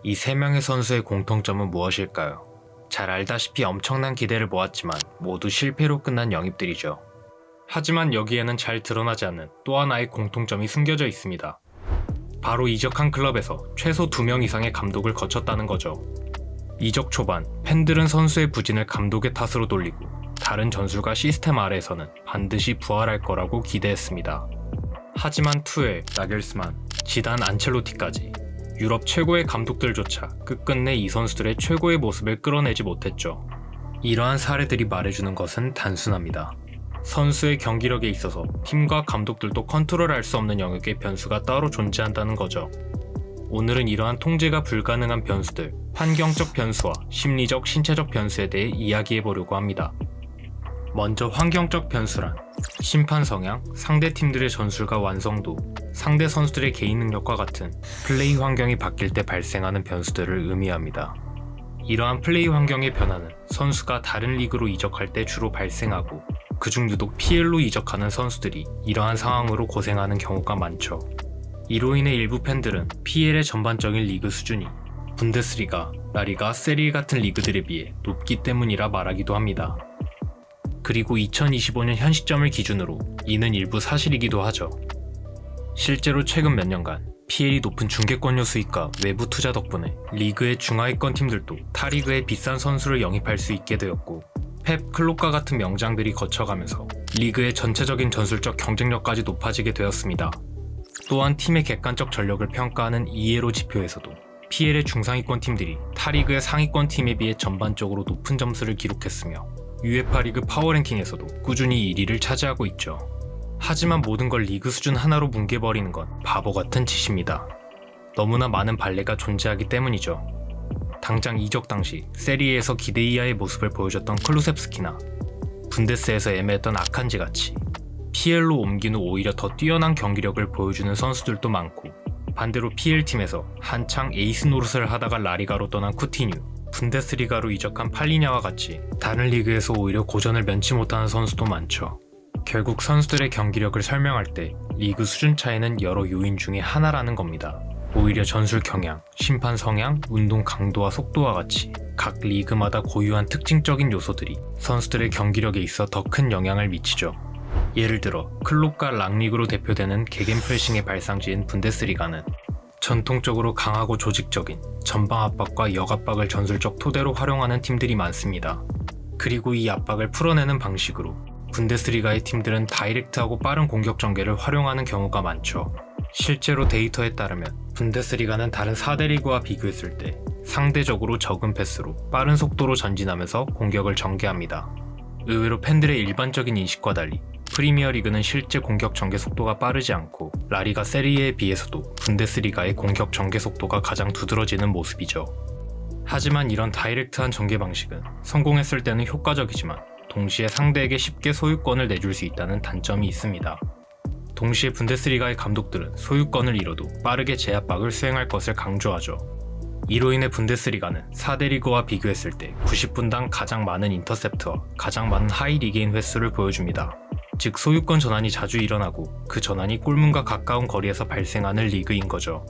이 3명의 선수의 공통점은 무엇일까요? 잘 알다시피 엄청난 기대를 모았지만 모두 실패로 끝난 영입들이죠. 하지만 여기에는 잘 드러나지 않는 또 하나의 공통점이 숨겨져 있습니다. 바로 이적한 클럽에서 최소 2명 이상의 감독을 거쳤다는 거죠. 이적 초반, 팬들은 선수의 부진을 감독의 탓으로 돌리고 다른 전술과 시스템 아래에서는 반드시 부활할 거라고 기대했습니다. 하지만 투엘, 나겔스만, 지단, 안첼로티까지 유럽 최고의 감독들조차 끝끝내 이 선수들의 최고의 모습을 끌어내지 못했죠. 이러한 사례들이 말해주는 것은 단순합니다. 선수의 경기력에 있어서 팀과 감독들도 컨트롤할 수 없는 영역의 변수가 따로 존재한다는 거죠. 오늘은 이러한 통제가 불가능한 변수들, 환경적 변수와 심리적, 신체적 변수에 대해 이야기해보려고 합니다. 먼저 환경적 변수란 심판 성향, 상대 팀들의 전술과 완성도, 상대 선수들의 개인 능력과 같은 플레이 환경이 바뀔 때 발생하는 변수들을 의미합니다. 이러한 플레이 환경의 변화는 선수가 다른 리그로 이적할 때 주로 발생하고 그중 유독 PL로 이적하는 선수들이 이러한 상황으로 고생하는 경우가 많죠. 이로 인해 일부 팬들은 PL의 전반적인 리그 수준이 분데스리가, 라리가, 세리에 같은 리그들에 비해 높기 때문이라 말하기도 합니다. 그리고 2025년 현 시점을 기준으로 이는 일부 사실이기도 하죠. 실제로 최근 몇 년간 PL이 높은 중계권료 수익과 외부 투자 덕분에 리그의 중하위권 팀들도 타리그에 비싼 선수를 영입할 수 있게 되었고 펩, 클롭과 같은 명장들이 거쳐가면서 리그의 전체적인 전술적 경쟁력까지 높아지게 되었습니다. 또한 팀의 객관적 전력을 평가하는 이에로 지표에서도 PL의 중상위권 팀들이 타리그의 상위권 팀에 비해 전반적으로 높은 점수를 기록했으며 UEFA 리그 파워랭킹에서도 꾸준히 1위를 차지하고 있죠. 하지만 모든 걸 리그 수준 하나로 뭉개버리는 건 바보 같은 짓입니다. 너무나 많은 발레가 존재하기 때문이죠. 당장 이적 당시 세리에에서 기대 이하의 모습을 보여줬던 클루셉스키나 분데스에서 애매했던 아칸지 같이 PL로 옮긴 후 오히려 더 뛰어난 경기력을 보여주는 선수들도 많고 반대로 PL팀에서 한창 에이스 노릇을 하다가 라리가로 떠난 쿠티뉴, 분데스리가로 이적한 팔리냐와 같이 다른 리그에서 오히려 고전을 면치 못하는 선수도 많죠. 결국 선수들의 경기력을 설명할 때 리그 수준 차이는 여러 요인 중에 하나라는 겁니다. 오히려 전술 경향, 심판 성향, 운동 강도와 속도와 같이 각 리그마다 고유한 특징적인 요소들이 선수들의 경기력에 있어 더 큰 영향을 미치죠. 예를 들어 클롭과 랑리그로 대표되는 게겐프레싱의 발상지인 분데스리가는 전통적으로 강하고 조직적인 전방 압박과 역 압박을 전술적 토대로 활용하는 팀들이 많습니다. 그리고 이 압박을 풀어내는 방식으로 분데스리가의 팀들은 다이렉트하고 빠른 공격 전개를 활용하는 경우가 많죠. 실제로 데이터에 따르면 분데스리가는 다른 4대 리그와 비교했을 때 상대적으로 적은 패스로 빠른 속도로 전진하면서 공격을 전개합니다. 의외로 팬들의 일반적인 인식과 달리 프리미어리그는 실제 공격 전개 속도가 빠르지 않고 라리가 세리에에 비해서도 분데스리가의 공격 전개 속도가 가장 두드러지는 모습이죠. 하지만 이런 다이렉트한 전개 방식은 성공했을 때는 효과적이지만 동시에 상대에게 쉽게 소유권을 내줄 수 있다는 단점이 있습니다. 동시에 분데스리가의 감독들은 소유권을 잃어도 빠르게 제압박을 수행할 것을 강조하죠. 이로 인해 분데스리가는 4대 리그와 비교했을 때 90분당 가장 많은 인터셉트와 가장 많은 하이 리게인 횟수를 보여줍니다. 즉 소유권 전환이 자주 일어나고 그 전환이 골문과 가까운 거리에서 발생하는 리그인 거죠.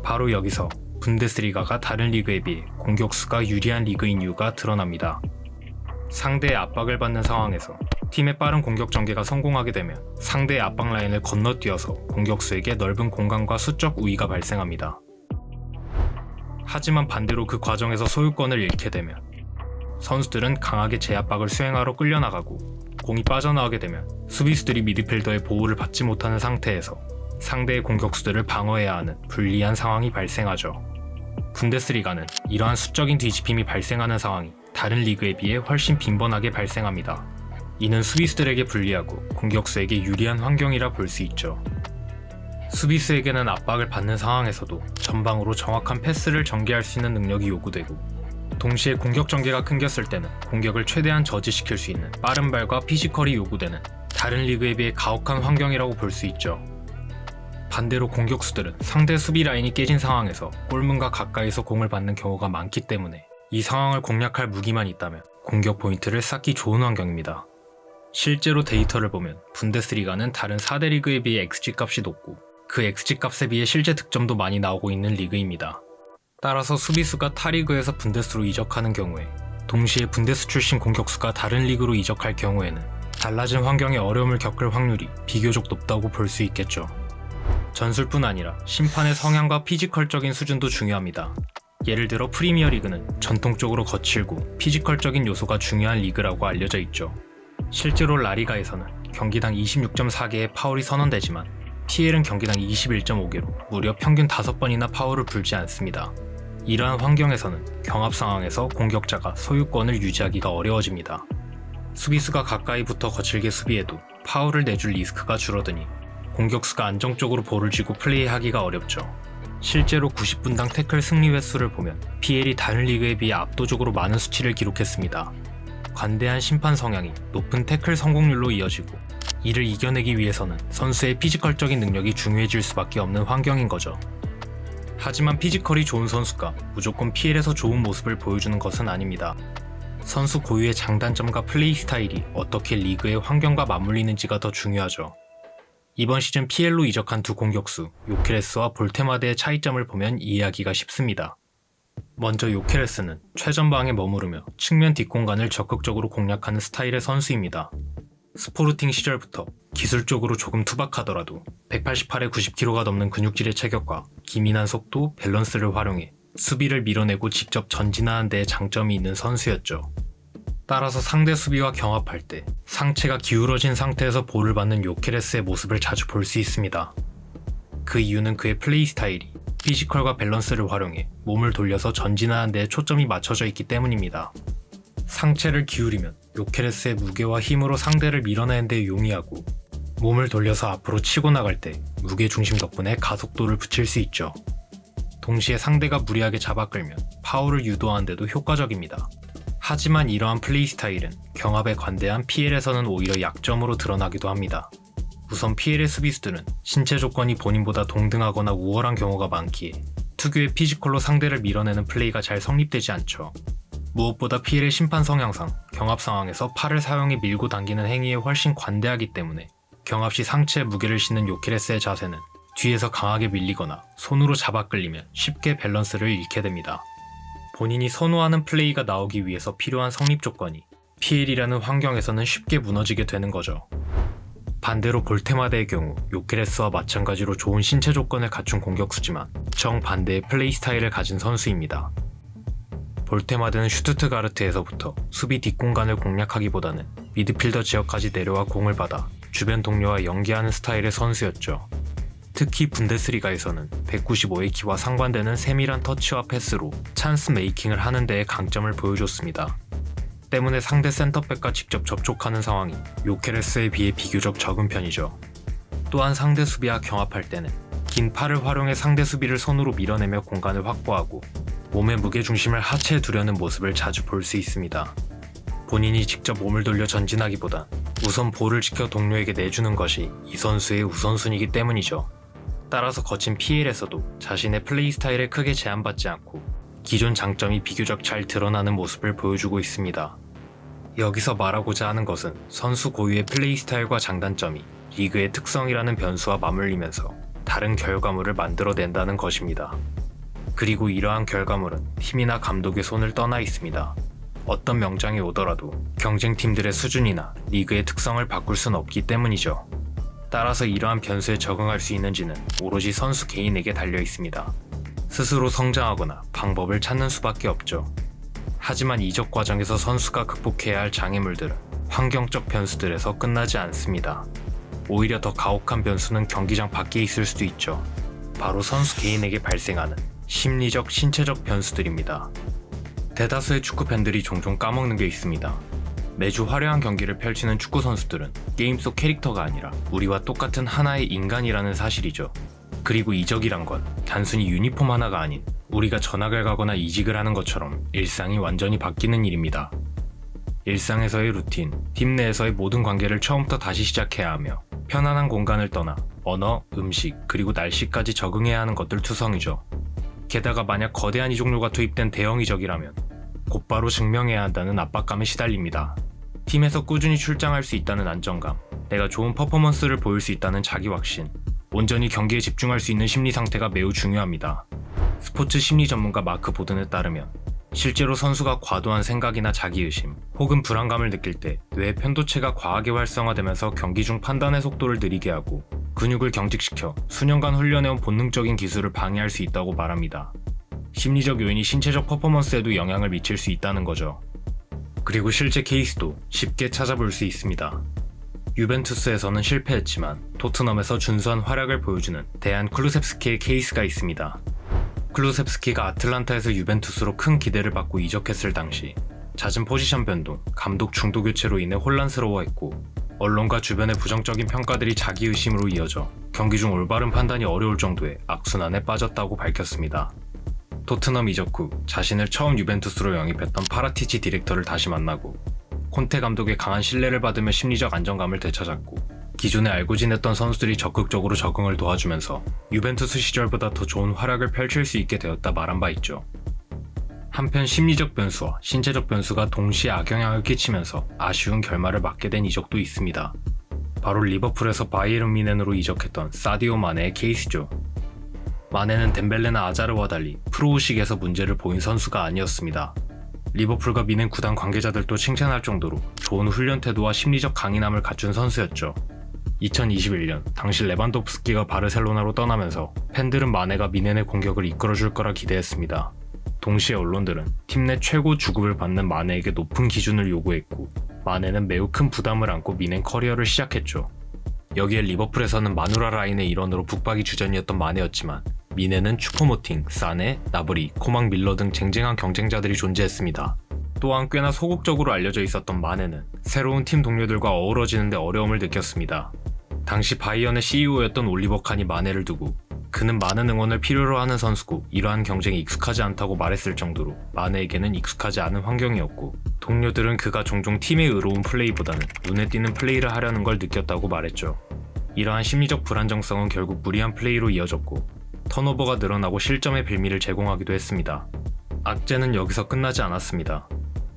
바로 여기서 분데스리가가 다른 리그에 비해 공격수가 유리한 리그인 이유가 드러납니다. 상대의 압박을 받는 상황에서 팀의 빠른 공격 전개가 성공하게 되면 상대의 압박 라인을 건너뛰어서 공격수에게 넓은 공간과 수적 우위가 발생합니다. 하지만 반대로 그 과정에서 소유권을 잃게 되면 선수들은 강하게 제압박을 수행하러 끌려나가고 공이 빠져나오게 되면 수비수들이 미드필더의 보호를 받지 못하는 상태에서 상대의 공격수들을 방어해야 하는 불리한 상황이 발생하죠. 분데스리가는 이러한 수적인 뒤집힘이 발생하는 상황이 다른 리그에 비해 훨씬 빈번하게 발생합니다. 이는 수비수들에게 불리하고 공격수에게 유리한 환경이라 볼 수 있죠. 수비수에게는 압박을 받는 상황에서도 전방으로 정확한 패스를 전개할 수 있는 능력이 요구되고 동시에 공격 전개가 끊겼을 때는 공격을 최대한 저지시킬 수 있는 빠른 발과 피지컬이 요구되는 다른 리그에 비해 가혹한 환경이라고 볼 수 있죠. 반대로 공격수들은 상대 수비 라인이 깨진 상황에서 골문과 가까이서 공을 받는 경우가 많기 때문에 이 상황을 공략할 무기만 있다면 공격 포인트를 쌓기 좋은 환경입니다. 실제로 데이터를 보면 분데스리가는 다른 4대 리그에 비해 XG 값이 높고 그 XG 값에 비해 실제 득점도 많이 나오고 있는 리그입니다. 따라서 수비수가 타리그에서 분데스로 이적하는 경우에 동시에 분데스 출신 공격수가 다른 리그로 이적할 경우에는 달라진 환경에 어려움을 겪을 확률이 비교적 높다고 볼 수 있겠죠. 전술뿐 아니라 심판의 성향과 피지컬적인 수준도 중요합니다. 예를 들어 프리미어리그는 전통적으로 거칠고 피지컬적인 요소가 중요한 리그라고 알려져 있죠. 실제로 라리가에서는 경기당 26.4개의 파울이 선언되지만 PL은 경기당 21.5개로 무려 평균 5번이나 파울을 불지 않습니다. 이러한 환경에서는 경합 상황에서 공격자가 소유권을 유지하기가 어려워집니다. 수비수가 가까이 붙어 거칠게 수비해도 파울을 내줄 리스크가 줄어드니 공격수가 안정적으로 볼을 쥐고 플레이하기가 어렵죠. 실제로 90분당 태클 승리 횟수를 보면 PL이 다른 리그에 비해 압도적으로 많은 수치를 기록했습니다. 관대한 심판 성향이 높은 태클 성공률로 이어지고 이를 이겨내기 위해서는 선수의 피지컬적인 능력이 중요해질 수밖에 없는 환경인 거죠. 하지만 피지컬이 좋은 선수가 무조건 PL에서 좋은 모습을 보여주는 것은 아닙니다. 선수 고유의 장단점과 플레이 스타일이 어떻게 리그의 환경과 맞물리는지가 더 중요하죠. 이번 시즌 PL로 이적한 두 공격수 요케레스와 볼테마데의 차이점을 보면 이해하기가 쉽습니다. 먼저 요케레스는 최전방에 머무르며 측면 뒷공간을 적극적으로 공략하는 스타일의 선수입니다. 스포르팅 시절부터 기술적으로 조금 투박하더라도 188에 90kg가 넘는 근육질의 체격과 기민한 속도, 밸런스를 활용해 수비를 밀어내고 직접 전진하는 데에 장점이 있는 선수였죠. 따라서 상대 수비와 경합할 때 상체가 기울어진 상태에서 볼을 받는 요케레스의 모습을 자주 볼 수 있습니다. 그 이유는 그의 플레이 스타일이 피지컬과 밸런스를 활용해 몸을 돌려서 전진하는 데에 초점이 맞춰져 있기 때문입니다. 상체를 기울이면 요케레스의 무게와 힘으로 상대를 밀어내는 데 용이하고 몸을 돌려서 앞으로 치고 나갈 때 무게 중심 덕분에 가속도를 붙일 수 있죠. 동시에 상대가 무리하게 잡아 끌면 파울을 유도하는 데도 효과적입니다. 하지만 이러한 플레이 스타일은 경합에 관대한 PL에서는 오히려 약점으로 드러나기도 합니다. 우선 PL의 수비수들은 신체 조건이 본인보다 동등하거나 우월한 경우가 많기에 특유의 피지컬로 상대를 밀어내는 플레이가 잘 성립되지 않죠. 무엇보다 PL의 심판 성향상 경합 상황에서 팔을 사용해 밀고 당기는 행위에 훨씬 관대하기 때문에 경합 시 상체에 무게를 싣는 요케레스의 자세는 뒤에서 강하게 밀리거나 손으로 잡아 끌리면 쉽게 밸런스를 잃게 됩니다. 본인이 선호하는 플레이가 나오기 위해서 필요한 성립 조건이 PL이라는 환경에서는 쉽게 무너지게 되는 거죠. 반대로 볼테마데의 경우 요케레스와 마찬가지로 좋은 신체 조건을 갖춘 공격수지만 정반대의 플레이 스타일을 가진 선수입니다. 볼테마데는 슈투트가르트에서부터 수비 뒷공간을 공략하기보다는 미드필더 지역까지 내려와 공을 받아 주변 동료와 연계하는 스타일의 선수였죠. 특히 분데스리가에서는 195의 키와 상반되는 세밀한 터치와 패스로 찬스 메이킹을 하는 데에 강점을 보여줬습니다. 때문에 상대 센터백과 직접 접촉하는 상황이 요케레스에 비해 비교적 적은 편이죠. 또한 상대 수비와 경합할 때는 긴 팔을 활용해 상대 수비를 손으로 밀어내며 공간을 확보하고 몸의 무게중심을 하체에 두려는 모습을 자주 볼 수 있습니다. 본인이 직접 몸을 돌려 전진하기보단 우선 볼을 지켜 동료에게 내주는 것이 이 선수의 우선순위이기 때문이죠. 따라서 거친 PL에서도 자신의 플레이 스타일에 크게 제한받지 않고 기존 장점이 비교적 잘 드러나는 모습을 보여주고 있습니다. 여기서 말하고자 하는 것은 선수 고유의 플레이 스타일과 장단점이 리그의 특성이라는 변수와 맞물리면서 다른 결과물을 만들어낸다는 것입니다. 그리고 이러한 결과물은 팀이나 감독의 손을 떠나 있습니다. 어떤 명장이 오더라도 경쟁팀들의 수준이나 리그의 특성을 바꿀 순 없기 때문이죠. 따라서 이러한 변수에 적응할 수 있는지는 오로지 선수 개인에게 달려 있습니다. 스스로 성장하거나 방법을 찾는 수밖에 없죠. 하지만 이적 과정에서 선수가 극복해야 할 장애물들은 환경적 변수들에서 끝나지 않습니다. 오히려 더 가혹한 변수는 경기장 밖에 있을 수도 있죠. 바로 선수 개인에게 발생하는 심리적, 신체적 변수들입니다. 대다수의 축구 팬들이 종종 까먹는 게 있습니다. 매주 화려한 경기를 펼치는 축구 선수들은 게임 속 캐릭터가 아니라 우리와 똑같은 하나의 인간이라는 사실이죠. 그리고 이적이란 건 단순히 유니폼 하나가 아닌 우리가 전학을 가거나 이직을 하는 것처럼 일상이 완전히 바뀌는 일입니다. 일상에서의 루틴, 팀 내에서의 모든 관계를 처음부터 다시 시작해야 하며 편안한 공간을 떠나 언어, 음식, 그리고 날씨까지 적응해야 하는 것들 투성이죠. 게다가 만약 거대한 이적료가 투입된 대형 이적이라면 곧바로 증명해야 한다는 압박감에 시달립니다. 팀에서 꾸준히 출장할 수 있다는 안정감, 내가 좋은 퍼포먼스를 보일 수 있다는 자기 확신, 온전히 경기에 집중할 수 있는 심리 상태가 매우 중요합니다. 스포츠 심리 전문가 마크 보든에 따르면 실제로 선수가 과도한 생각이나 자기의심 혹은 불안감을 느낄 때 뇌의 편도체가 과하게 활성화되면서 경기 중 판단의 속도를 느리게 하고 근육을 경직시켜 수년간 훈련해온 본능적인 기술을 방해할 수 있다고 말합니다. 심리적 요인이 신체적 퍼포먼스에도 영향을 미칠 수 있다는 거죠. 그리고 실제 케이스도 쉽게 찾아볼 수 있습니다. 유벤투스에서는 실패했지만 토트넘에서 준수한 활약을 보여주는 데안 클루셉스키의 케이스가 있습니다. 클루셉스키가 아틀란타에서 유벤투스로 큰 기대를 받고 이적했을 당시 잦은 포지션 변동, 감독 중도 교체로 인해 혼란스러워했고 언론과 주변의 부정적인 평가들이 자기의심으로 이어져 경기 중 올바른 판단이 어려울 정도의 악순환에 빠졌다고 밝혔습니다. 토트넘 이적 후 자신을 처음 유벤투스로 영입했던 파라티치 디렉터를 다시 만나고 콘테 감독의 강한 신뢰를 받으며 심리적 안정감을 되찾았고 기존에 알고 지냈던 선수들이 적극적으로 적응을 도와주면서 유벤투스 시절보다 더 좋은 활약을 펼칠 수 있게 되었다 말한 바 있죠. 한편 심리적 변수와 신체적 변수가 동시에 악영향을 끼치면서 아쉬운 결말을 맞게 된 이적도 있습니다. 바로 리버풀에서 바이에른 뮌헨으로 이적했던 사디오 마네의 케이스죠. 마네는 덴벨레나 아자르와 달리 프로의식에서 문제를 보인 선수가 아니었습니다. 리버풀과 뮌헨 구단 관계자들도 칭찬할 정도로 좋은 훈련 태도와 심리적 강인함을 갖춘 선수였죠. 2021년 당시 레반도프스키가 바르셀로나로 떠나면서 팬들은 마네가 뮌헨의 공격을 이끌어줄 거라 기대했습니다. 동시에 언론들은 팀 내 최고 주급을 받는 마네에게 높은 기준을 요구했고 마네는 매우 큰 부담을 안고 뮌헨 커리어를 시작했죠. 여기에 리버풀에서는 마누라 라인의 일원으로 북박이 주전이었던 마네였지만 뮌헨은 추포모팅, 사네, 나브리, 코막 밀러 등 쟁쟁한 경쟁자들이 존재했습니다. 또한 꽤나 소극적으로 알려져 있었던 마네는 새로운 팀 동료들과 어우러지는 데 어려움을 느꼈습니다. 당시 바이언의 CEO였던 올리버 칸이 마네를 두고 그는 많은 응원을 필요로 하는 선수고 이러한 경쟁에 익숙하지 않다고 말했을 정도로 마네에게는 익숙하지 않은 환경이었고 동료들은 그가 종종 팀에 의로운 플레이보다는 눈에 띄는 플레이를 하려는 걸 느꼈다고 말했죠. 이러한 심리적 불안정성은 결국 무리한 플레이로 이어졌고 턴오버가 늘어나고 실점의 빌미를 제공하기도 했습니다. 악재는 여기서 끝나지 않았습니다.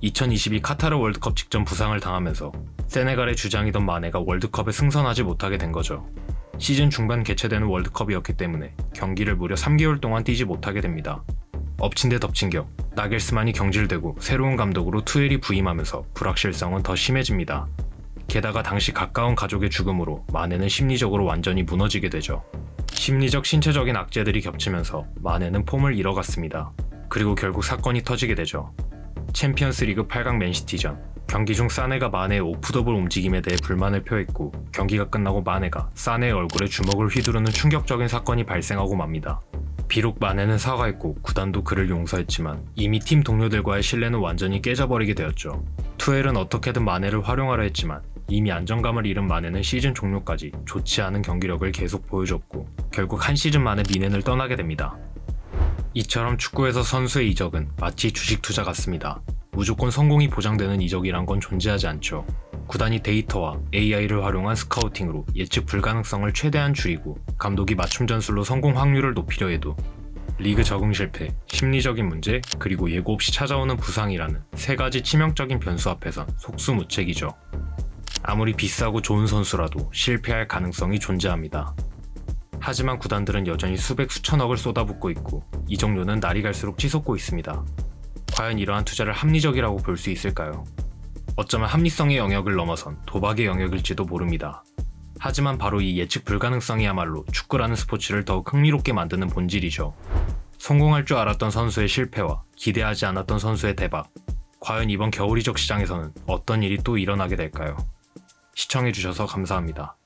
2022 카타르 월드컵 직전 부상을 당하면서 세네갈의 주장이던 마네가 월드컵에 승선하지 못하게 된 거죠. 시즌 중반 개최되는 월드컵이었기 때문에 경기를 무려 3개월 동안 뛰지 못하게 됩니다. 엎친 데 덮친 격, 나겔스만이 경질되고 새로운 감독으로 투엘이 부임하면서 불확실성은 더 심해집니다. 게다가 당시 가까운 가족의 죽음으로 마네는 심리적으로 완전히 무너지게 되죠. 심리적 신체적인 악재들이 겹치면서 마네는 폼을 잃어갔습니다. 그리고 결국 사건이 터지게 되죠. 챔피언스리그 8강 맨시티전, 경기 중 사네가 마네의 오프더볼 움직임에 대해 불만을 표했고 경기가 끝나고 마네가 사네의 얼굴에 주먹을 휘두르는 충격적인 사건이 발생하고 맙니다. 비록 마네는 사과했고 구단도 그를 용서했지만 이미 팀 동료들과의 신뢰는 완전히 깨져버리게 되었죠. 투엘은 어떻게든 마네를 활용하려 했지만 이미 안정감을 잃은 마네는 시즌 종료까지 좋지 않은 경기력을 계속 보여줬고 결국 한 시즌 만에 뮌헨을 떠나게 됩니다. 이처럼 축구에서 선수의 이적은 마치 주식 투자 같습니다. 무조건 성공이 보장되는 이적이란 건 존재하지 않죠. 구단이 데이터와 AI를 활용한 스카우팅으로 예측 불가능성을 최대한 줄이고 감독이 맞춤 전술로 성공 확률을 높이려 해도 리그 적응 실패, 심리적인 문제, 그리고 예고 없이 찾아오는 부상이라는 세 가지 치명적인 변수 앞에선 속수무책이죠. 아무리 비싸고 좋은 선수라도 실패할 가능성이 존재합니다. 하지만 구단들은 여전히 수백 수천억을 쏟아붓고 있고 이적료는 날이 갈수록 치솟고 있습니다. 과연 이러한 투자를 합리적이라고 볼 수 있을까요? 어쩌면 합리성의 영역을 넘어선 도박의 영역일지도 모릅니다. 하지만 바로 이 예측 불가능성이야말로 축구라는 스포츠를 더욱 흥미롭게 만드는 본질이죠. 성공할 줄 알았던 선수의 실패와 기대하지 않았던 선수의 대박. 과연 이번 겨울 이적 시장에서는 어떤 일이 또 일어나게 될까요? 시청해주셔서 감사합니다.